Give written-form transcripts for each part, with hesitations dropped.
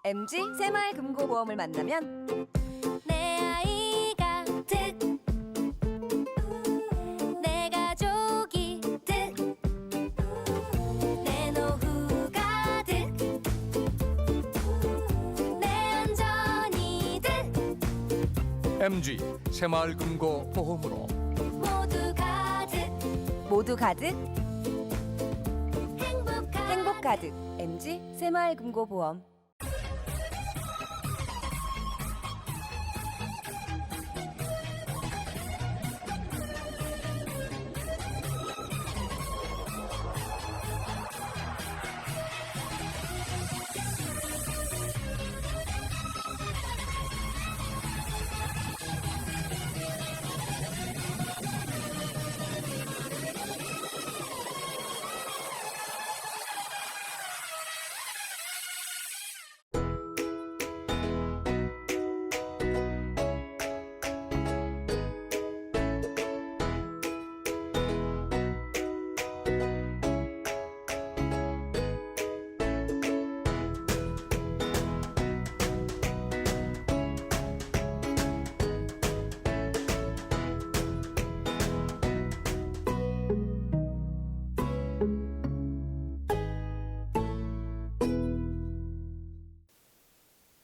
MG 새마을금고보험을 만나면 내 아이가 득, 내 가족이 득, 내 노후가 득, 내 안전이 득, MG 새마을금고보험으로 모두 가득 행복 가득. MG 새마을금고보험.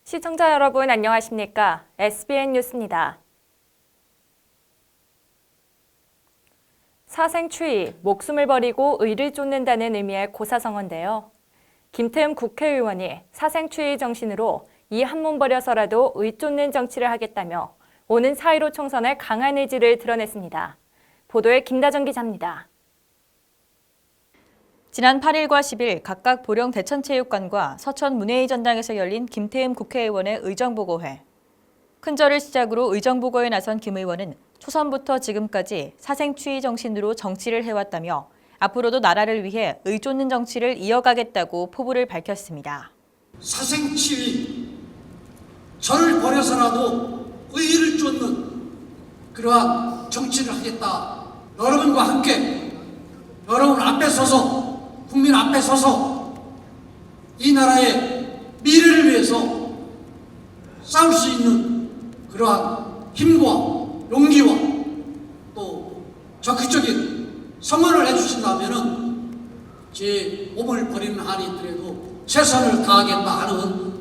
시청자 여러분 안녕하십니까? SBN 뉴스입니다. 사생추위, 목숨을 버리고 의를 쫓는다는 의미의 고사성어인데요. 김태흠 국회의원이 사생추위 정신으로 이 한 몸 버려서라도 의 쫓는 정치를 하겠다며 오는 4.15 총선에 강한 의지를 드러냈습니다. 보도에 김다정 기자입니다. 지난 8일과 10일 각각 보령 대천체육관과 서천 문예의 전당에서 열린 김태흠 국회의원의 의정보고회. 큰절을 시작으로 의정보고에 나선 김 의원은 초선부터 지금까지 사생추위 정신으로 정치를 해왔다며 앞으로도 나라를 위해 의 쫓는 정치를 이어가겠다고 포부를 밝혔습니다. 사생추위, 저를 버려서라도 의를 쫓는 그러한 정치를 하겠다. 여러분과 함께 여러분 앞에 서서 국민 앞에 서서 이 나라의 미래를 위해서 싸울 수 있는 그러한 힘과 용기와 또 적극적인 성원을 해주신다면 제 몸을 버리는 한이 있더라도 최선을 다하겠다 하는.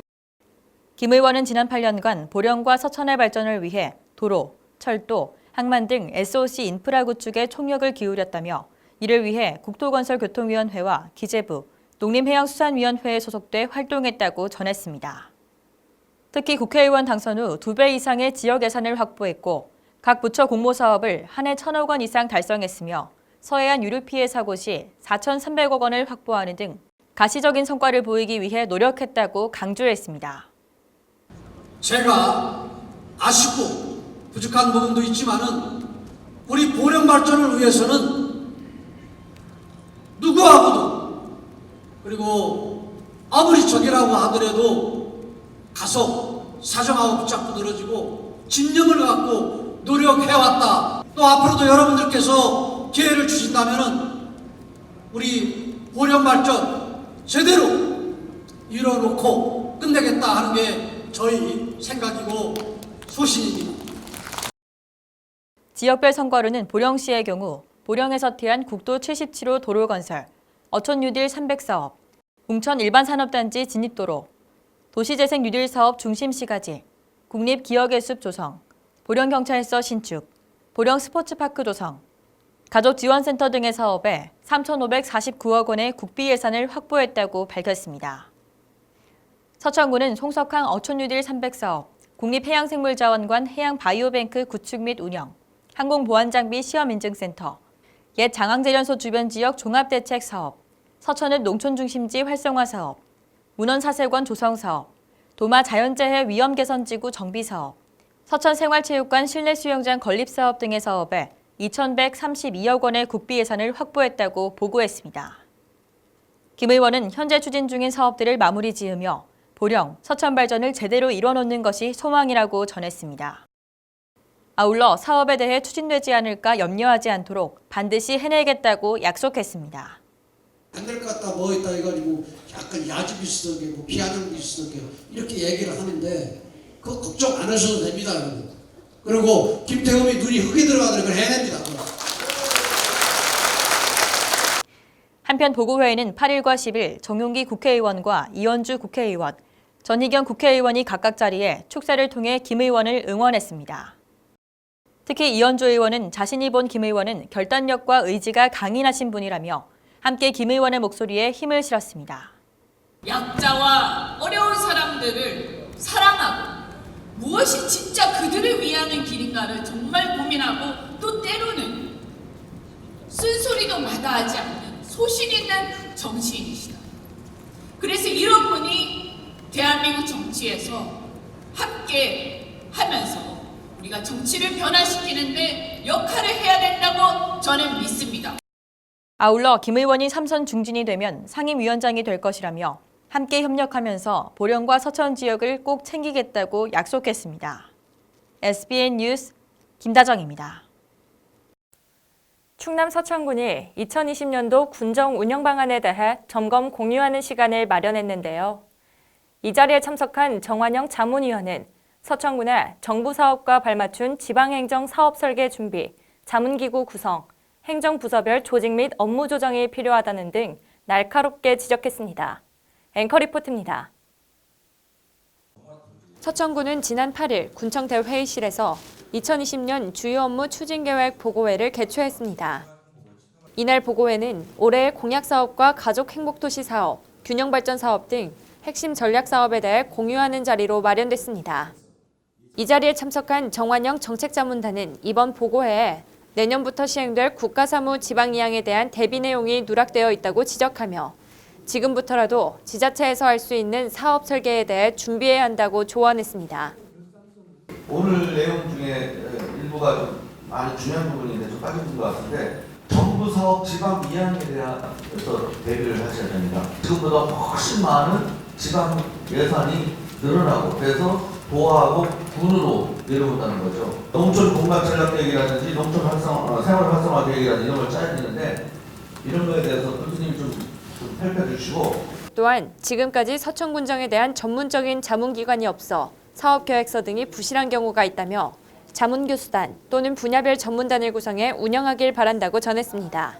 김 의원은 지난 8년간 보령과 서천의 발전을 위해 도로, 철도, 항만 등 SOC 인프라 구축에 총력을 기울였다며 이를 위해 국토건설교통위원회와 기재부, 농림해양수산위원회에 소속돼 활동했다고 전했습니다. 특히 국회의원 당선 후 2배 이상의 지역 예산을 확보했고 각 부처 공모사업을 한 해 1,000억 원 이상 달성했으며 서해안 유류 피해 사고 시 4,300억 원을 확보하는 등 가시적인 성과를 보이기 위해 노력했다고 강조했습니다. 제가 아쉽고 부족한 부분도 있지만은 우리 보령 발전을 위해서는 누구하고도 그리고 아무리 적이라고 하더라도 가서 사정하고 붙잡고 늘어지고 집념을 갖고 노력해왔다. 또 앞으로도 여러분들께서 기회를 주신다면은 우리 보령 발전 제대로 이뤄놓고 끝내겠다 하는 게 저희 생각이고 소신입니다. 지역별 성과로는 보령시의 경우 보령에서 태안 국도 77호 도로 건설, 어촌 뉴딜 300사업, 웅천 일반산업단지 진입도로, 도시재생 뉴딜 사업 중심시가지, 국립기억예습 조성, 보령경찰서 신축, 보령 스포츠파크 조성, 가족지원센터 등의 사업에 3,549억 원의 국비 예산을 확보했다고 밝혔습니다. 서천구는 송석항 어촌 뉴딜 300사업, 국립해양생물자원관 해양바이오뱅크 구축 및 운영, 항공보안장비 시험인증센터, 옛 장항제련소 주변 지역 종합대책 사업, 서천읍 농촌중심지 활성화 사업, 문헌사세관 조성 사업, 도마 자연재해 위험개선지구 정비 사업, 서천 생활체육관 실내 수영장 건립 사업 등의 사업에 2,132억 원의 국비 예산을 확보했다고 보고했습니다. 김 의원은 현재 추진 중인 사업들을 마무리 지으며 보령, 서천 발전을 제대로 이뤄놓는 것이 소망이라고 전했습니다. 아울러 사업에 대해 추진되지 않을까 염려하지 않도록 반드시 해내겠다고 약속했습니다. 안 될 것 같다 뭐 있다 해가지고 약간 야지 비슷하게 뭐 비아냥 비슷하게 이렇게 얘기를 하는데 그거 걱정 안 하셔도 됩니다. 여러분. 그리고 김태흠이 눈이 흙이 들어가도록 그걸 해냅니다. 한편 보고회에는 8일과 10일 정용기 국회의원과 이현주 국회의원, 전희경 국회의원이 각각 자리에 축사를 통해 김 의원을 응원했습니다. 특히 이현주 의원은 자신이 본 김 의원은 결단력과 의지가 강인하신 분이라며 함께 김 의원의 목소리에 힘을 실었습니다. 약자와 어려운 사람들을 사랑하고 무엇이 진짜 그들을 위하는 길인가를 정말 고민하고 또 때로는 쓴소리도 마다하지 않는 소신 있는 정치인이시다. 그래서 이런 분이 대한민국 정치에서 함께 하면서 우리가 정치를 변화시키는데 역할을 해야 된다고 저는 믿습니다. 아울러 김 의원이 3선 중진이 되면 상임위원장이 될 것이라며 함께 협력하면서 보령과 서천 지역을 꼭 챙기겠다고 약속했습니다. SBN 뉴스 김다정입니다. 충남 서천군이 2020년도 군정 운영 방안에 대해 점검 공유하는 시간을 마련했는데요. 이 자리에 참석한 정환영 자문위원은 서천군의 정부 사업과 발맞춘 지방행정 사업 설계 준비, 자문기구 구성, 행정부서별 조직 및 업무 조정이 필요하다는 등 날카롭게 지적했습니다. 앵커 리포트입니다. 서천군은 지난 8일 군청대 회의실에서 2020년 주요 업무 추진계획 보고회를 개최했습니다. 이날 보고회는 올해의 공약사업과 가족행복도시 사업, 균형발전 사업 등 핵심 전략 사업에 대해 공유하는 자리로 마련됐습니다. 이 자리에 참석한 정환영 정책자문단은 이번 보고회에 내년부터 시행될 국가사무 지방이양에 대한 대비 내용이 누락되어 있다고 지적하며 지금부터라도 지자체에서 할 수 있는 사업 설계에 대해 준비해야 한다고 조언했습니다. 오늘 내용 중에 일부가 좀 많이 중요한 부분인데 좀 빠진 것 같은데 정부 사업 지방 이양에 대해서 대비를 하셔야 됩니다. 지금보다 훨씬 많은 지방 예산이 늘어나고 그래서 도하고 군으로 내려온다는 거죠. 농촌 공간 전략 계획이라든지 농촌 생활 활성화 계획이라든지 이런 걸 짜야 되는데 이런 거에 대해서 교수님이 좀 살펴주시고 또한 지금까지 서천군정에 대한 전문적인 자문기관이 없어 사업계획서 등이 부실한 경우가 있다며 자문교수단 또는 분야별 전문단을 구성해 운영하길 바란다고 전했습니다.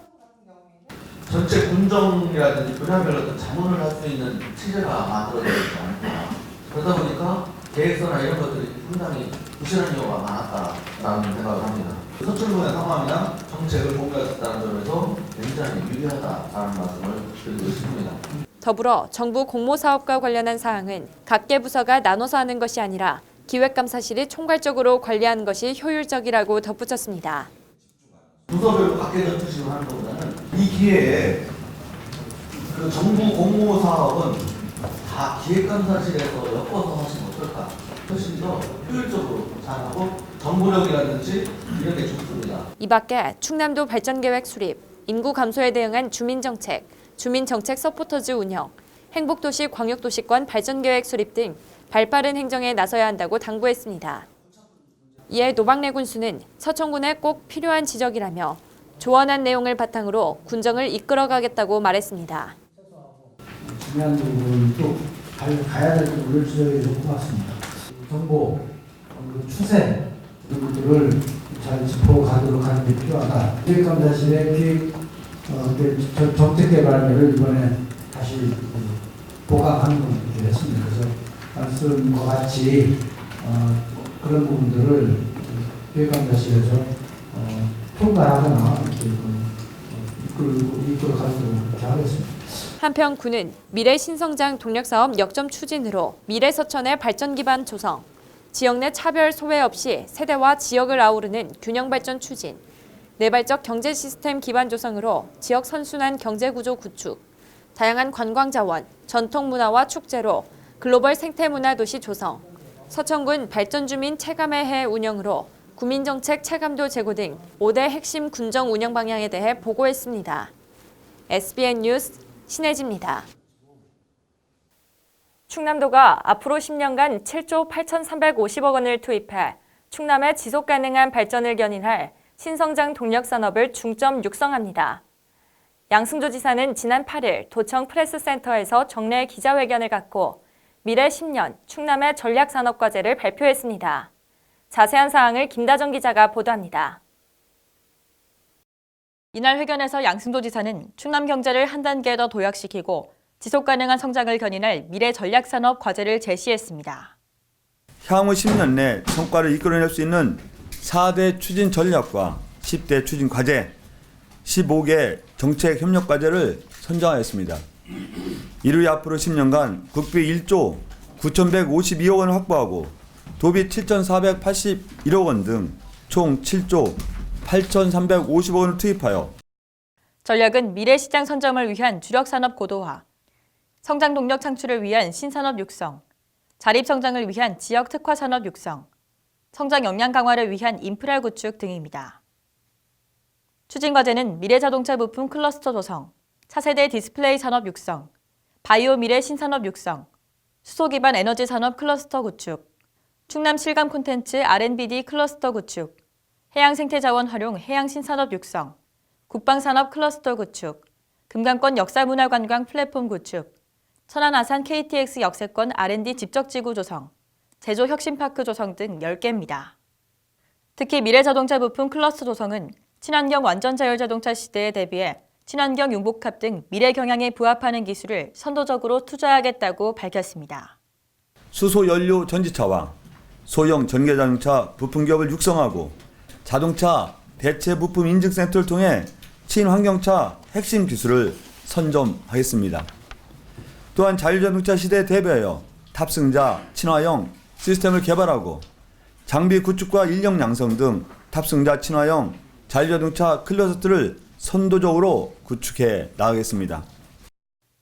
전체 군정이라든지 분야별 어떤 자문을 할 수 있는 체제가 만들어져야 되지 않을까. 그러다 보니까 계획서나 이런 것들이 상당히 부실한 경우가 많았다라는 생각을 합니다. 서천군의 상황이나 정책을 공유했다는 점에서 굉장히 유리하다라는 말씀을 드리고 싶습니다. 더불어 정부 공모사업과 관련한 사항은 각계 부서가 나눠서 하는 것이 아니라 기획감사실이 총괄적으로 관리하는 것이 효율적이라고 덧붙였습니다. 부서별로 각계 전투식으로 하는 것보다는 이 기회에 그 정부 공모사업은 다 기획감사실에서 엮어서 하시면 어떨까? 훨씬 더 효율적으로 잘하고 정보력이라든지 이런 게 좋습니다. 이 밖에 충남도 발전계획 수립, 인구 감소에 대응한 주민정책, 주민정책 서포터즈 운영, 행복도시 광역도시권 발전계획 수립 등 발빠른 행정에 나서야 한다고 당부했습니다. 이에 노박래 군수는 서천군에 꼭 필요한 지적이라며 조언한 내용을 바탕으로 군정을 이끌어가겠다고 말했습니다. 중요한 부분도 가야 될 부분을 지적해 주셔서 고맙습니다. 정보, 추세 이런 것들을 잘 짚어가도록 하는 게 필요하다. 기획감사실의 정책개발회를 이번에 다시 보강하는 것을 했습니다. 그래서 말씀과 같이 그런 부분들을 기획감사실에서 통과하거나 이끌어가도록 그렇게 하겠습니다. 한편 군은 미래 신성장 동력사업 역점 추진으로 미래 서천의 발전 기반 조성, 지역 내 차별 소외 없이 세대와 지역을 아우르는 균형 발전 추진, 내발적 경제 시스템 기반 조성으로 지역 선순환 경제 구조 구축, 다양한 관광 자원, 전통 문화와 축제로 글로벌 생태 문화 도시 조성, 서천군 발전 주민 체감의 해 운영으로 구민정책 체감도 제고 등 5대 핵심 군정 운영 방향에 대해 보고했습니다. SBN 뉴스 신혜지입니다. 충남도가 앞으로 10년간 7조 8,350억 원을 투입해 충남의 지속가능한 발전을 견인할 신성장 동력산업을 중점 육성합니다. 양승조 지사는 지난 8일 도청 프레스센터에서 정례 기자회견을 갖고 미래 10년 충남의 전략산업과제를 발표했습니다. 자세한 사항을 김다정 기자가 보도합니다. 이날 회견에서 양승조 지사는 충남 경제를 한 단계 더 도약시키고 지속 가능한 성장을 견인할 미래 전략산업 과제를 제시했습니다. 향후 10년 내 성과를 이끌어낼 수 있는 4대 추진 전략과 10대 추진 과제, 15개 정책 협력 과제를 선정하였습니다. 이를 위해 앞으로 10년간 국비 1조 9,152억 원을 확보하고 도비 7,481억 원 등 총 7조 8,350억 원을 투입하여 전략은 미래 시장 선점을 위한 주력 산업 고도화, 성장 동력 창출을 위한 신산업 육성, 자립 성장을 위한 지역 특화 산업 육성, 성장 역량 강화를 위한 인프라 구축 등입니다. 추진 과제는 미래 자동차 부품 클러스터 조성, 차세대 디스플레이 산업 육성, 바이오 미래 신산업 육성, 수소 기반 에너지 산업 클러스터 구축, 충남 실감 콘텐츠 R&BD 클러스터 구축, 해양 생태 자원 활용 해양 신산업 육성, 국방 산업 클러스터 구축, 금강권 역사문화 관광 플랫폼 구축, 천안 아산 KTX 역세권 R&D 집적지구 조성, 제조 혁신파크 조성 등 10개입니다. 특히 미래 자동차 부품 클러스터 조성은 친환경 완전 자율 자동차 시대에 대비해 친환경 융복합 등 미래 경향에 부합하는 기술을 선도적으로 투자하겠다고 밝혔습니다. 수소 연료 전지차와 소형 전기자동차 부품기업을 육성하고 자동차 대체 부품 인증센터를 통해 친환경차 핵심 기술을 선점하겠습니다. 또한 자율자동차 시대에 대비하여 탑승자 친화형 시스템을 개발하고 장비 구축과 인력 양성 등 탑승자 친화형 자율자동차 클러스터를 선도적으로 구축해 나가겠습니다.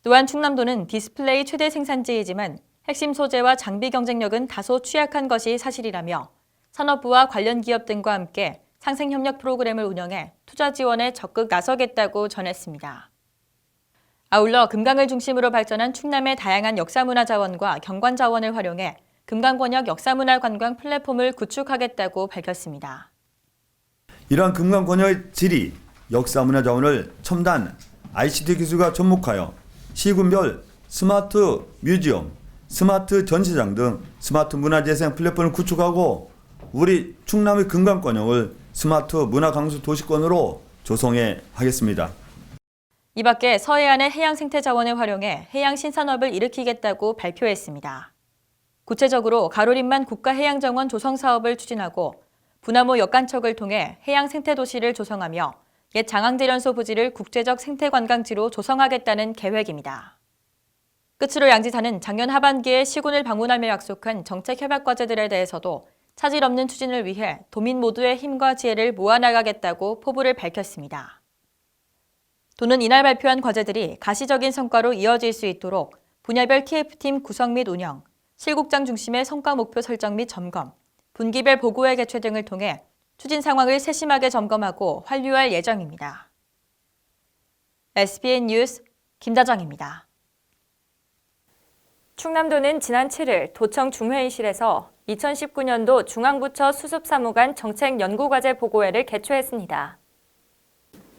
또한 충남도는 디스플레이 최대 생산지이지만 핵심 소재와 장비 경쟁력은 다소 취약한 것이 사실이라며 산업부와 관련 기업 등과 함께 상생협력 프로그램을 운영해 투자 지원에 적극 나서겠다고 전했습니다. 아울러 금강을 중심으로 발전한 충남의 다양한 역사문화 자원과 경관 자원을 활용해 금강권역 역사문화 관광 플랫폼을 구축하겠다고 밝혔습니다. 이러한 금강권역의 질이 역사문화 자원을 첨단 ICT 기술과 접목하여 시군별 스마트 뮤지엄, 스마트 전시장 등 스마트 문화재생 플랫폼을 구축하고 우리 충남의 금강권역을 스마트 문화 강수 도시권으로 조성해 하겠습니다. 이 밖에 서해안의 해양 생태 자원을 활용해 해양 신산업을 일으키겠다고 발표했습니다. 구체적으로 가로림만 국가해양정원 조성 사업을 추진하고 부나무 역간척을 통해 해양 생태 도시를 조성하며 옛 장항제련소 부지를 국제적 생태관광지로 조성하겠다는 계획입니다. 끝으로 양 지사는 작년 하반기에 시군을 방문하며 약속한 정책 협약 과제들에 대해서도 차질 없는 추진을 위해 도민 모두의 힘과 지혜를 모아나가겠다고 포부를 밝혔습니다. 도는 이날 발표한 과제들이 가시적인 성과로 이어질 수 있도록 분야별 TF팀 구성 및 운영, 실국장 중심의 성과 목표 설정 및 점검, 분기별 보고회 개최 등을 통해 추진 상황을 세심하게 점검하고 환류할 예정입니다. SBN 뉴스 김다정입니다. 충남도는 지난 7일 도청 중회의실에서 2019년도 중앙부처 수습사무관 정책연구과제 보고회를 개최했습니다.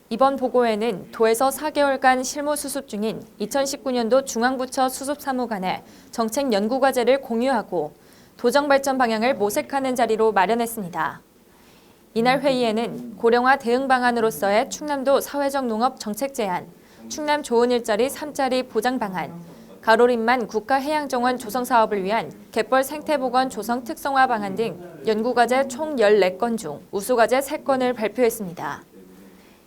이번 보고회는 도에서 4개월간 실무 수습 중인 2019년도 중앙부처 수습사무관의 정책연구과제를 공유하고 도정 발전 방향을 모색하는 자리로 마련했습니다. 이날 회의에는 고령화 대응 방안으로서의 충남도 사회적 농업 정책 제안, 충남 좋은 일자리 3자리 보장 방안, 가로림만 국가해양정원 조성 사업을 위한 갯벌 생태보건 조성 특성화 방안 등 연구과제 총 14건 중 우수과제 3건을 발표했습니다.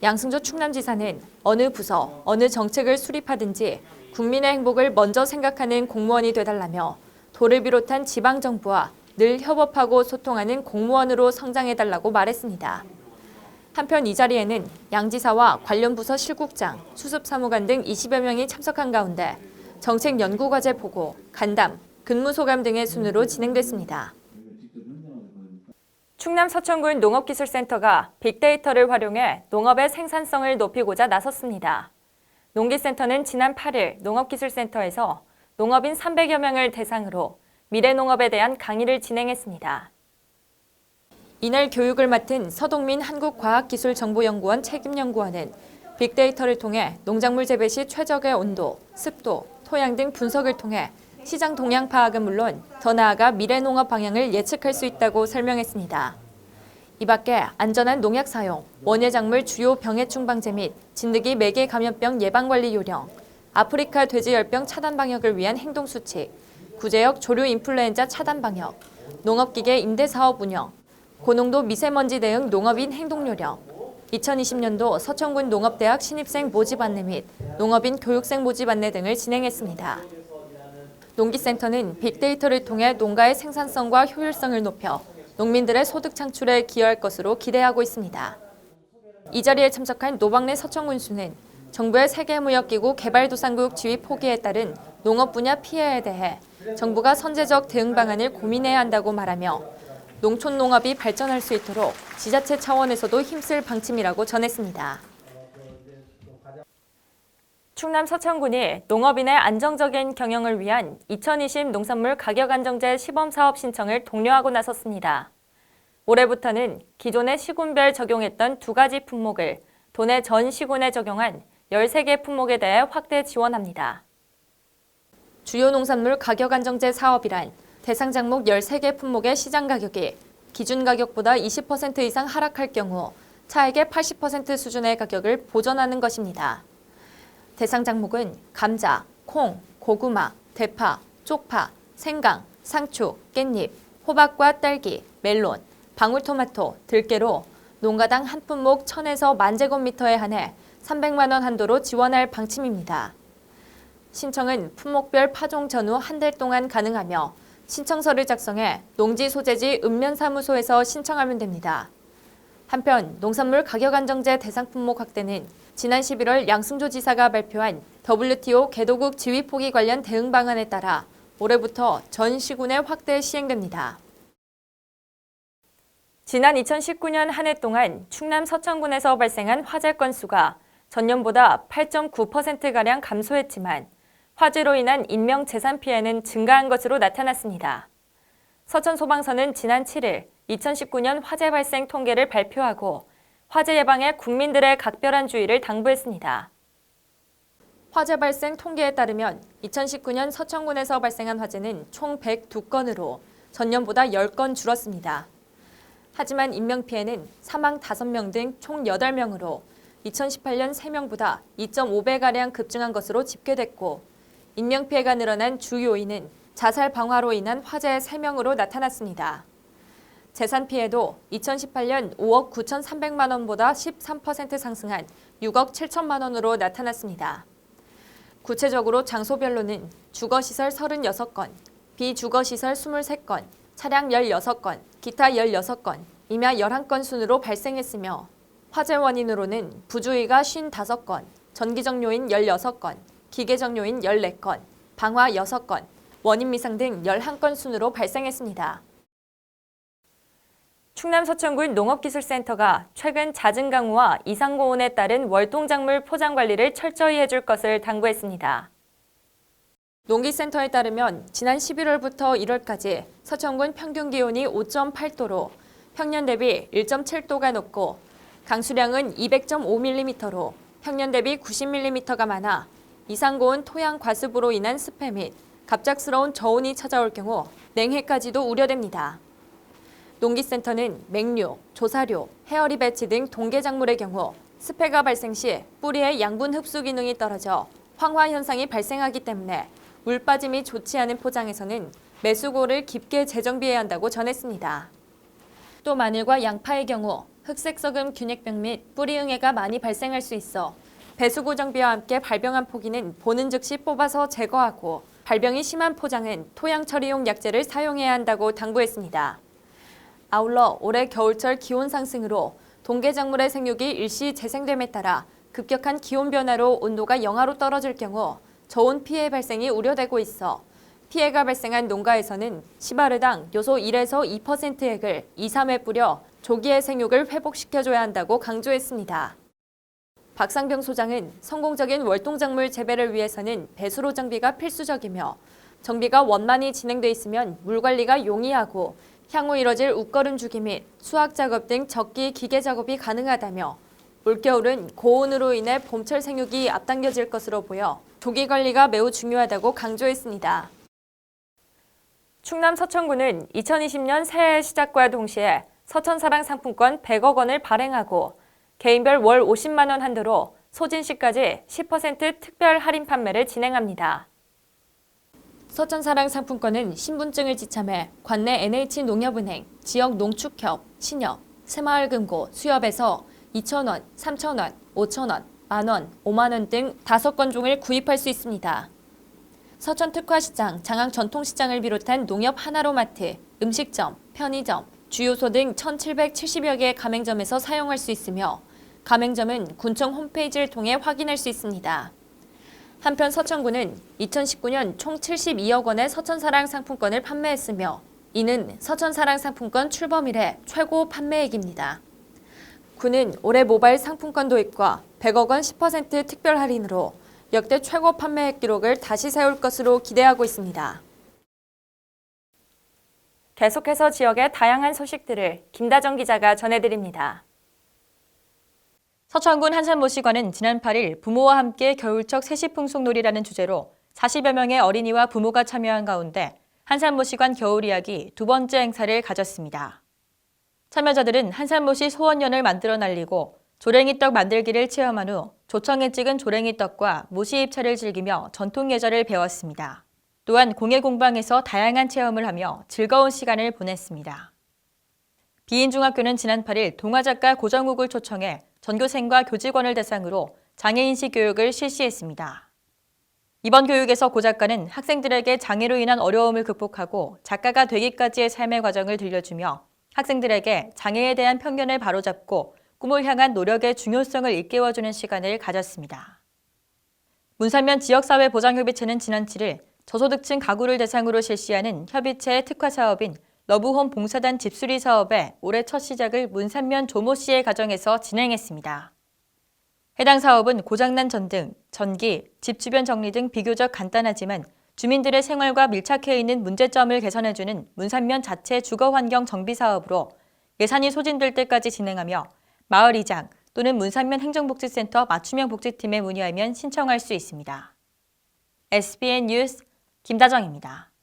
양승조 충남지사는 어느 부서, 어느 정책을 수립하든지 국민의 행복을 먼저 생각하는 공무원이 되달라며 도를 비롯한 지방정부와 늘 협업하고 소통하는 공무원으로 성장해달라고 말했습니다. 한편 이 자리에는 양 지사와 관련 부서 실국장, 수습사무관 등 20여 명이 참석한 가운데 정책연구과제 보고, 간담, 근무소감 등의 순으로 진행됐습니다. 충남 서천군 농업기술센터가 빅데이터를 활용해 농업의 생산성을 높이고자 나섰습니다. 농기센터는 지난 8일 농업기술센터에서 농업인 300여 명을 대상으로 미래농업에 대한 강의를 진행했습니다. 이날 교육을 맡은 서동민 한국과학기술정보연구원 책임연구원은 빅데이터를 통해 농작물 재배 시 최적의 온도, 습도, 토양 등 분석을 통해 시장 동향 파악은 물론 더 나아가 미래 농업 방향을 예측할 수 있다고 설명했습니다. 이 밖에 안전한 농약 사용, 원예작물 주요 병해충 방제 및 진드기 매개 감염병 예방 관리 요령, 아프리카 돼지열병 차단 방역을 위한 행동 수칙, 구제역 조류 인플루엔자 차단 방역, 농업기계 임대 사업 운영, 고농도 미세먼지 대응 농업인 행동 요령, 2020년도 서천군 농업대학 신입생 모집 안내 및 농업인 교육생 모집 안내 등을 진행했습니다. 농기센터는 빅데이터를 통해 농가의 생산성과 효율성을 높여 농민들의 소득 창출에 기여할 것으로 기대하고 있습니다. 이 자리에 참석한 노박래 서천군수는 정부의 세계무역기구 개발도상국 지위 포기에 따른 농업 분야 피해에 대해 정부가 선제적 대응 방안을 고민해야 한다고 말하며 농촌 농업이 발전할 수 있도록 지자체 차원에서도 힘쓸 방침이라고 전했습니다. 충남 서천군이 농업인의 안정적인 경영을 위한 2020 농산물 가격 안정제 시범사업 신청을 독려하고 나섰습니다. 올해부터는 기존의 시군별 적용했던 2가지 품목을 도내 전 시군에 적용한 13개 품목에 대해 확대 지원합니다. 주요 농산물 가격 안정제 사업이란 대상 작목 13개 품목의 시장 가격이 기준 가격보다 20% 이상 하락할 경우 차액의 80% 수준의 가격을 보전하는 것입니다. 대상 작목은 감자, 콩, 고구마, 대파, 쪽파, 생강, 상추, 깻잎, 호박과 딸기, 멜론, 방울토마토, 들깨로 농가당 한 품목 1,000에서 10,000제곱미터에 한해 300만 원 한도로 지원할 방침입니다. 신청은 품목별 파종 전후 한 달 동안 가능하며 신청서를 작성해 농지 소재지 읍면사무소에서 신청하면 됩니다. 한편 농산물 가격 안정제 대상 품목 확대는 지난 11월 양승조 지사가 발표한 WTO 개도국 지위 포기 관련 대응 방안에 따라 올해부터 전 시군에 확대 시행됩니다. 지난 2019년 한 해 동안 충남 서천군에서 발생한 화재 건수가 전년보다 8.9%가량 감소했지만 화재로 인한 인명 재산 피해는 증가한 것으로 나타났습니다. 서천소방서는 지난 7일 2019년 화재 발생 통계를 발표하고 화재 예방에 국민들의 각별한 주의를 당부했습니다. 화재 발생 통계에 따르면 2019년 서천군에서 발생한 화재는 총 102건으로 전년보다 10건 줄었습니다. 하지만 인명피해는 사망 5명 등 총 8명으로 2018년 3명보다 2.5배가량 급증한 것으로 집계됐고 인명피해가 늘어난 주 요인은 자살 방화로 인한 화재 3명으로 나타났습니다. 재산 피해도 2018년 5억 9,300만 원보다 13% 상승한 6억 7천만 원으로 나타났습니다. 구체적으로 장소별로는 주거시설 36건, 비주거시설 23건, 차량 16건, 기타 16건, 임야 11건 순으로 발생했으며 화재 원인으로는 부주의가 55건, 전기적 요인 16건, 기계적 요인 14건, 방화 6건, 원인 미상 등 11건 순으로 발생했습니다. 충남 서천군 농업기술센터가 최근 잦은 강우와 이상고온에 따른 월동작물 포장 관리를 철저히 해줄 것을 당부했습니다. 농기센터에 따르면 지난 11월부터 1월까지 서천군 평균 기온이 5.8도로 평년 대비 1.7도가 높고 강수량은 200.5mm로 평년 대비 90mm가 많아 이상고온 토양 과습으로 인한 습해 및 갑작스러운 저온이 찾아올 경우 냉해까지도 우려됩니다. 농기센터는 맹류, 조사료, 헤어리 배치 등 동계작물의 경우 습해가 발생 시 뿌리의 양분 흡수 기능이 떨어져 황화 현상이 발생하기 때문에 물 빠짐이 좋지 않은 포장에서는 매수고를 깊게 재정비해야 한다고 전했습니다. 또 마늘과 양파의 경우 흑색 썩음 균핵병 및 뿌리 응애가 많이 발생할 수 있어 배수구 정비와 함께 발병한 포기는 보는 즉시 뽑아서 제거하고 발병이 심한 포장은 토양 처리용 약재를 사용해야 한다고 당부했습니다. 아울러 올해 겨울철 기온 상승으로 동계작물의 생육이 일시 재생됨에 따라 급격한 기온 변화로 온도가 영하로 떨어질 경우 저온 피해 발생이 우려되고 있어 피해가 발생한 농가에서는 시바르당 요소 1에서 2%액을 2, 3회 뿌려 조기의 생육을 회복시켜줘야 한다고 강조했습니다. 박상병 소장은 성공적인 월동작물 재배를 위해서는 배수로 정비가 필수적이며 정비가 원만히 진행돼 있으면 물 관리가 용이하고 향후 이뤄질 웃거름 주기 및 수확 작업 등 적기 기계 작업이 가능하다며 올겨울은 고온으로 인해 봄철 생육이 앞당겨질 것으로 보여 조기 관리가 매우 중요하다고 강조했습니다. 충남 서천군은 2020년 새해 시작과 동시에 서천사랑 상품권 100억 원을 발행하고 개인별 월 50만 원 한도로 소진시까지 10% 특별 할인 판매를 진행합니다. 서천사랑 상품권은 신분증을 지참해 관내 NH농협은행, 지역 농축협, 신협, 새마을금고, 수협에서 2,000원, 3,000원, 5,000원, 만원, 5만원 등 5건종을 구입할 수 있습니다. 서천 특화시장, 장항 전통시장을 비롯한 농협 하나로마트, 음식점, 편의점, 주유소 등 1,770여 개의 가맹점에서 사용할 수 있으며 가맹점은 군청 홈페이지를 통해 확인할 수 있습니다. 한편 서천군은 2019년 총 72억 원의 서천사랑 상품권을 판매했으며 이는 서천사랑 상품권 출범 이래 최고 판매액입니다. 군은 올해 모바일 상품권 도입과 100억 원 10% 특별 할인으로 역대 최고 판매액 기록을 다시 세울 것으로 기대하고 있습니다. 계속해서 지역의 다양한 소식들을 김다정 기자가 전해드립니다. 서천군 한산모시관은 지난 8일 부모와 함께 겨울철 세시풍속놀이라는 주제로 40여 명의 어린이와 부모가 참여한 가운데 한산모시관 겨울이야기 두 번째 행사를 가졌습니다. 참여자들은 한산모시 소원연을 만들어 날리고 조랭이떡 만들기를 체험한 후 조청에 찍은 조랭이떡과 모시 입차를 즐기며 전통 예절을 배웠습니다. 또한 공예 공방에서 다양한 체험을 하며 즐거운 시간을 보냈습니다. 비인중학교는 지난 8일 동화작가 고정욱을 초청해 전교생과 교직원을 대상으로 장애인식 교육을 실시했습니다. 이번 교육에서 고 작가는 학생들에게 장애로 인한 어려움을 극복하고 작가가 되기까지의 삶의 과정을 들려주며 학생들에게 장애에 대한 편견을 바로잡고 꿈을 향한 노력의 중요성을 일깨워주는 시간을 가졌습니다. 문산면 지역사회보장협의체는 지난 7일 저소득층 가구를 대상으로 실시하는 협의체의 특화 사업인 러브홈 봉사단 집수리 사업의 올해 첫 시작을 문산면 조모 씨의 가정에서 진행했습니다. 해당 사업은 고장난 전등, 전기, 집 주변 정리 등 비교적 간단하지만 주민들의 생활과 밀착해 있는 문제점을 개선해주는 문산면 자체 주거환경 정비 사업으로 예산이 소진될 때까지 진행하며 마을이장 또는 문산면 행정복지센터 맞춤형 복지팀에 문의하면 신청할 수 있습니다. SBN 뉴스 김다정입니다.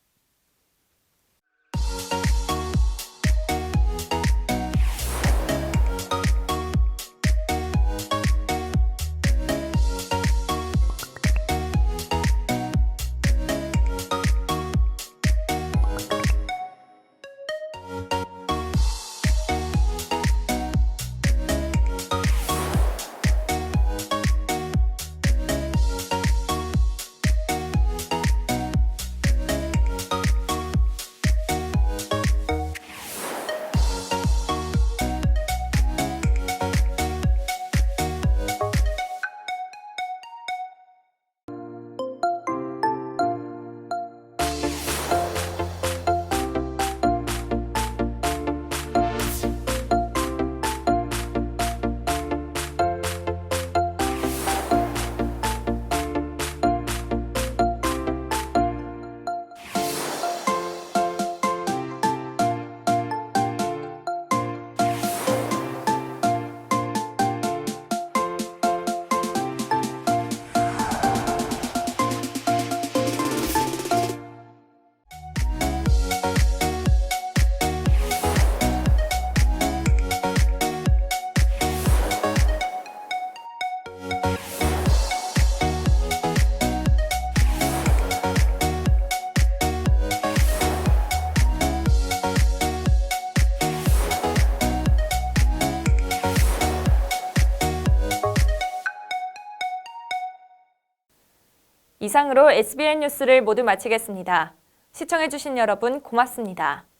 이상으로 SBN 뉴스를 모두 마치겠습니다. 시청해주신 여러분 고맙습니다.